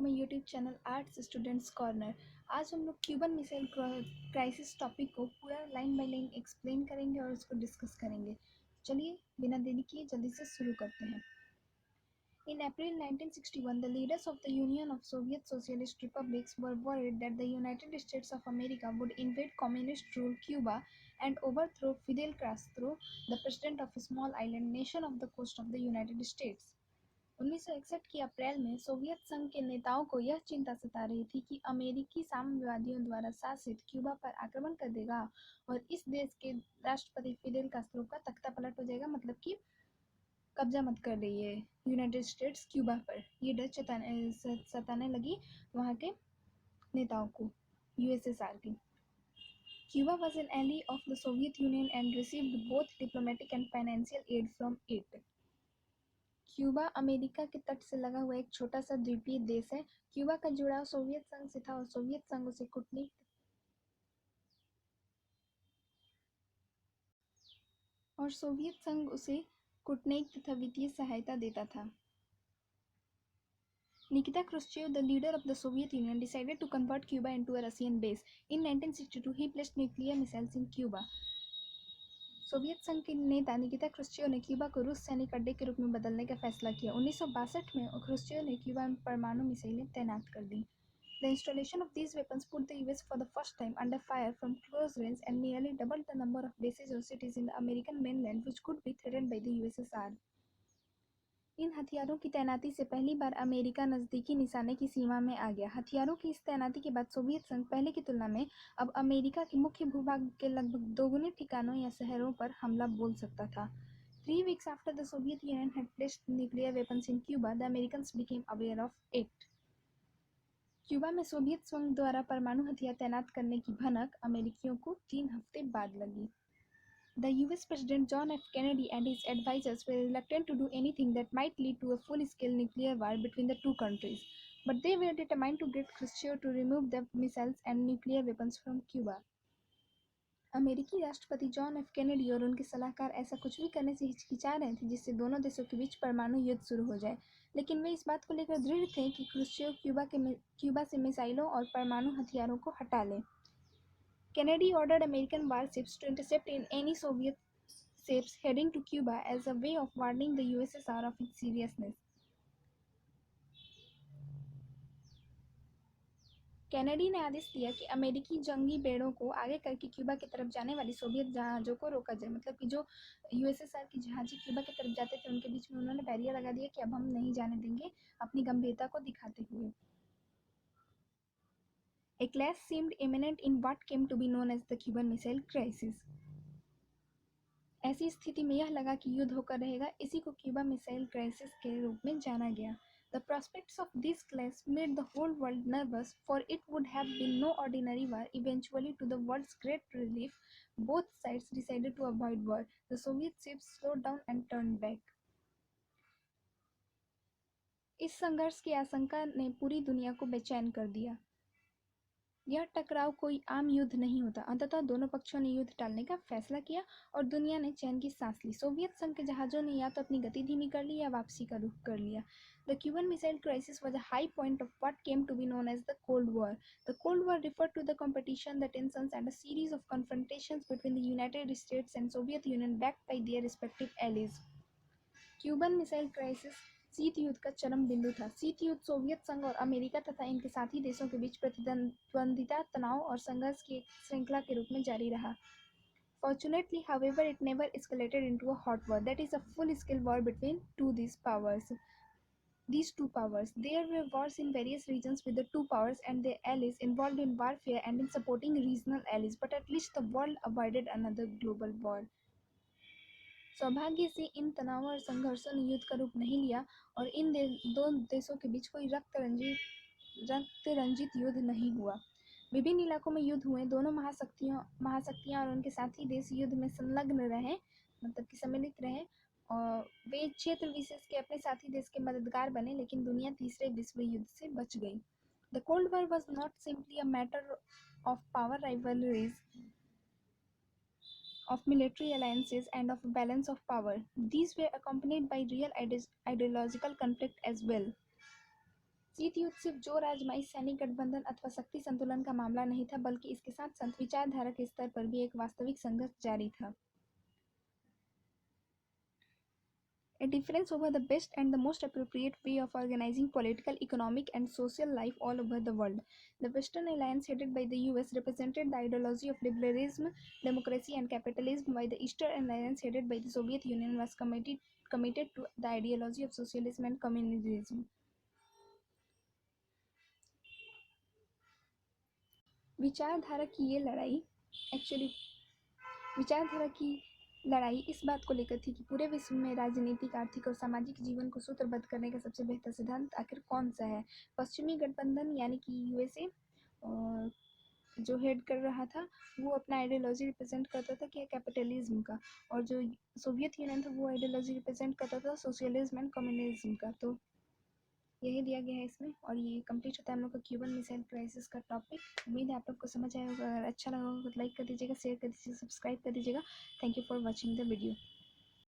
My YouTube channel arts students corner. आज हम लोग क्यूबन मिसाइल क्राइसिस टॉपिक को पूरा लाइन बाय लाइन एक्सप्लेन करेंगे और उसको डिस्कस करेंगे। चलिए बिना देरी किए जल्दी से शुरू करते हैं। In April 1961, the leaders of the Union of Soviet Socialist Republics were worried that the United States of America would invade communist-ruled Cuba and overthrow Fidel Castro, the president of a small island nation off the coast of the United States. 1961 की अप्रैल में Soviet संघ के नेताओं को यह चिंता सता रही थी कि अमेरिकी साम्यवादियों द्वारा शासित क्यूबा पर आक्रमण कर देगा और इस देश के राष्ट्रपति फिडेल कास्त्रो का तख्ता पलट हो जाएगा, मतलब कि कब्जा मत कर रही है यूनाइटेड स्टेट्स क्यूबा पर। ये डर सताने लगी वहाँ के नेताओं को, यूएसएसआर की। Cuba was an ally of the Soviet Union and received both diplomatic and financial aid from it. Cuba America के तट से लगा हुआ एक छोटा सा द्वीपीय देश है। क्यूबा का जुड़ाव सोवियत संघ से था और सोवियत संघ उसे कूटनीतिक तथा वित्तीय सहायता देता था। Nikita Khrushchev, the leader of the Soviet Union, decided to convert Cuba into a Russian base. In 1962, he placed nuclear missiles in Cuba. Soviet संघ के नेता निकिता क्रुश्चेव ने क्यूबा को रूस सैनिक अड्डे के रूप में बदलने का फैसला किया। 1962 में क्रुश्चेव ने क्यूबा में परमाणु मिसाइलें तैनात कर दी। The installation of these weapons put the US for the first time under fire from close range and nearly doubled the number of bases or cities in the American mainland which could be threatened by the USSR. इन हथियारों की तैनाती से पहली बार America नज़दीकी निशाने की सीमा में आ गया। हथियारों की इस तैनाती के बाद सोवियत संघ पहले की तुलना में अब अमेरिका के मुख्य भूभाग के लगभग दोगुने ठिकानों या शहरों पर हमला बोल सकता था। 3 weeks after the Soviet Union had placed nuclear weapons in Cuba, the Americans became aware of it. Cuba में सोवियत संघ द्वारा परमाणु हथियार तैनात करने की भनक अमेरिकियों को 3 हफ्ते बाद लगी। The US President John F. Kennedy and his advisors were reluctant to do anything that might lead to a full-scale nuclear war between the two countries, but they were determined to get Khrushchev to remove the missiles and nuclear weapons from Cuba. अमेरिकी राष्ट्रपति John F Kennedy और उनके सलाहकार ऐसा कुछ भी करने से हिचकिचा रहे थे जिससे दोनों देशों के बीच परमाणु युद्ध शुरू हो जाए, लेकिन वे इस बात को लेकर दृढ़ थे कि क्रुश्चेव क्यूबा से मिसाइलों और परमाणु हथियारों को हटा लें। Kennedy ordered American warships to intercept in any Soviet ships heading to Cuba as a way of warning the USSR of its seriousness. Kennedy ने आदेश दिया कि अमेरिकी जंगी बेड़ों को आगे करके क्यूबा की तरफ जाने वाली सोवियत जहाज़ों को रोका जाए, मतलब कि जो यूएसएसआर की जहाज़ें क्यूबा की तरफ जाते थे उनके बीच में उन्होंने बैरियर लगा दिया कि अब हम नहीं जाने देंगे, अपनी गंभीरता को दिखाते हुए। A clash seemed imminent in what came to be known as the Cuban Missile Crisis. ऐसी स्थिति में यह लगा कि युद्ध होकर रहेगा, इसी को क्यूबा मिसाइल क्राइसिस के रूप में जाना गया। The prospects of this clash made the whole world nervous, for it would have been no ordinary war. Eventually, to the world's great relief, both sides decided to avoid war. The Soviet ships slowed down and turned back. इस संघर्ष की आशंका ने पूरी दुनिया को बेचैन कर दिया। यह टकराव कोई आम युद्ध नहीं होता। अंततः दोनों पक्षों ने युद्ध टालने का फैसला किया और दुनिया ने चैन की सांस ली। सोवियत संघ के जहाज़ों ने या तो अपनी गति धीमी कर ली या वापसी का रुख कर लिया। The Cuban Missile Crisis was a high point of what came to be known as the Cold War. The Cold War referred to the competition, the tensions, and a series of confrontations between the United States and Soviet Union backed by their respective allies. Cuban missile crisis शीत युद्ध का चरम बिंदु था। शीत युद्ध Soviet संघ और अमेरिका तथा इनके साथी देशों के बीच प्रतिद्वंदिता, तनाव और संघर्ष की एक श्रृंखला के रूप में जारी रहा। Fortunately, however, it never escalated into a hot war, that is a full-scale war between these two powers. There were wars in various regions with the two powers and their allies involved in warfare and in supporting regional allies, but at least the world avoided another global war. सौभाग्य से इन तनावों और संघर्षों ने युद्ध का रूप नहीं लिया और इन दो देशों के बीच कोई रक्त रंजित युद्ध नहीं हुआ। विभिन्न इलाकों में युद्ध हुए। दोनों महाशक्तियां और उनके साथी देश युद्ध में संलग्न रहे, मतलब कि सम्मिलित रहे, और वे क्षेत्र विशेष के अपने साथी देश के मददगार बने, लेकिन दुनिया तीसरे विश्व युद्ध से बच गई। The Cold War was not simply a matter of power rivalries, of military alliances, and of balance of power. These were accompanied by real ideological conflict as well. शीत युद्ध सिर्फ जोर आजमाइश, सैनिक गठबंधन अथवा शक्ति संतुलन का मामला नहीं था, बल्कि इसके साथ साथ विचारधारा के स्तर पर भी एक वास्तविक संघर्ष जारी था। A difference over the best and the most appropriate way of organizing political, economic, and social life all over the world. The Western Alliance, headed by the US, represented the ideology of liberalism, democracy, and capitalism, while the Eastern Alliance, headed by the Soviet Union, was committed to the ideology of socialism and communism. विचारधारा की ये लड़ाई actually विचारधारा की लड़ाई इस बात को लेकर थी कि पूरे विश्व में राजनीतिक, आर्थिक और सामाजिक जीवन को सूत्रबद्ध करने का सबसे बेहतर सिद्धांत आखिर कौन सा है। पश्चिमी गठबंधन यानी कि यूएसए जो हेड कर रहा था वो अपना आइडियोलॉजी रिप्रेजेंट करता था कि कैपिटलिज्म का, और जो सोवियत यूनियन था वो आइडियोलॉजी रिप्रेजेंट करता था सोशलिज्म एंड कम्युनिज्म का। तो यही दिया गया है इसमें, और ये कंप्लीट होता है हम लोग का क्यूबन मिसाइल क्राइसिस का टॉपिक। उम्मीद है आप लोग को समझ आया होगा। अगर अच्छा लगा होगा तो लाइक कर दीजिएगा, शेयर कर दीजिएगा, सब्सक्राइब कर दीजिएगा। Thank you for watching the video.